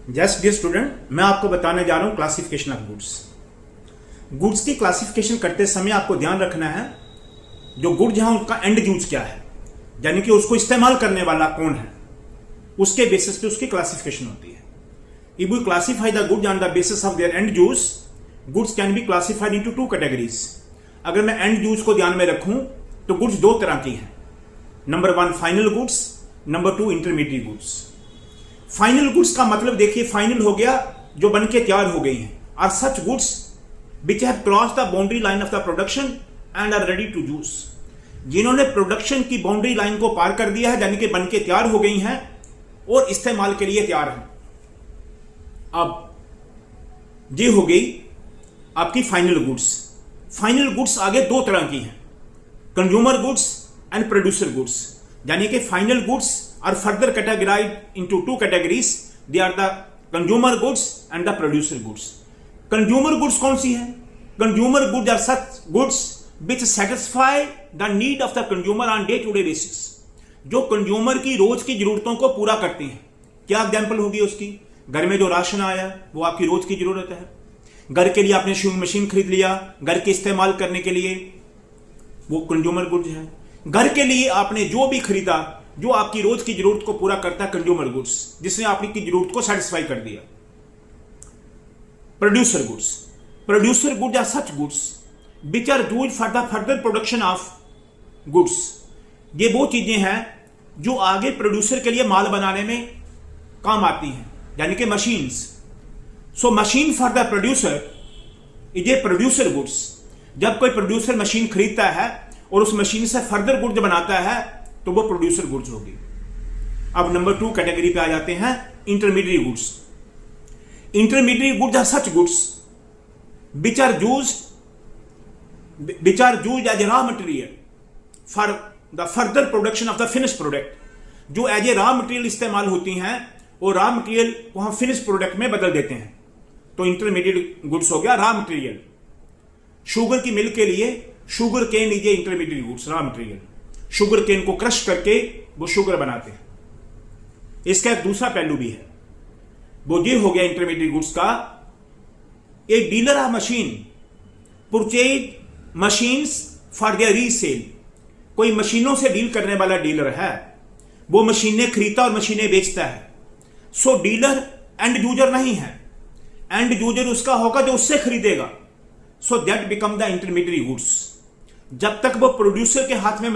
Just dear student, मैं आपको बताने जा रहा हूं क्लासिफिकेशन ऑफ गुड्स। गुड्स की क्लासिफिकेशन करते समय आपको ध्यान रखना है जो गुड्स है उनका एंड यूज क्या है, यानी कि उसको इस्तेमाल करने वाला कौन है, उसके बेसिस पे उसकी क्लासिफिकेशन होती है। If we classify the goods on the basis of their end use, goods can be classified into two categories. अगर मैं एंड यूज को ध्यान में रखूं तो गुड्स दो तरह की हैं। Number 1 final goods, number 2 intermediate goods. Final goods का मतलब देखिए, फाइनल हो गया जो बनके तैयार हो गई हैं, are such goods which have cross the boundary line of the production and are ready to use. जिन्होंने प्रोडक्शन की बाउंड्री लाइन को पार कर दिया है, यानी कि बनके तैयार हो गई हैं और इस्तेमाल के लिए तैयार हैं। अब ये हो गई आपकी फाइनल गुड्स। फाइनल गुड्स आगे दो तरह की हैं, consumer goods and producer goods. यानी कि final goods are further categorized into two categories. They are the consumer goods and the producer goods. Consumer goods कौन सी है? Consumer goods are such goods which satisfy the need of the consumer on day-to-day basis. जो consumer की रोज की जरूरतों को पूरा करते हैं। क्या एग्जाम्पल होगी उसकी? घर में जो राशन आया वो आपकी रोज की जरूरत है। घर के लिए आपने शेविंग मशीन खरीद लिया, घर के इस्तेमाल करने के लिए, वो कंज्यूमर गुड्स है। घर के लिए आपने जो भी खरीदा जो आपकी रोज की जरूरत को पूरा करता है, कंज्यूमर गुड्स, जिसने आपकी जरूरत को सेटिस्फाई कर दिया। Producer goods, producer goods are such goods which are used for the further production of goods. ये वो चीजें हैं जो आगे प्रोड्यूसर के लिए माल बनाने में काम आती हैं, यानी कि machines. So machine for the producer is a producer goods. जब कोई प्रोड्यूसर मशीन खरीदता है और उस मशीन से फर्दर गुड्स बनाता है तो वो प्रोड्यूसर गुड्स होगी। अब नंबर 2 कैटेगरी पे आ जाते हैं, intermediate goods. Intermediate goods are such goods which are used as a raw material for the further production of the finish product. जो एज ए रॉ मटेरियल इस्तेमाल होती हैं और रॉ मटेरियल को हम फिनिश प्रोडक्ट में बदल देते हैं, तो इंटरमीडिएट गुड्स हो गया रॉ मटेरियल। शुगर की मिल के लिए sugar cane is a intermediate goods, raw material. Sugar cane को क्रश करके वो शुगर बनाते हैं। इसका एक दूसरा पहलू भी है, वो ये हो गया इंटरमीडिएट गुड्स का। A dealer of machine purchase machines for their resale. कोई मशीनों से डील करने वाला डीलर है, वो मशीनें खरीदता और मशीनें बेचता है। सो डीलर एंड यूजर नहीं है, एंड यूजर उसका होगा जो उससे खरीदेगा। So that become the intermediate goods. जब तक वो प्रोड्यूसर के हाथ में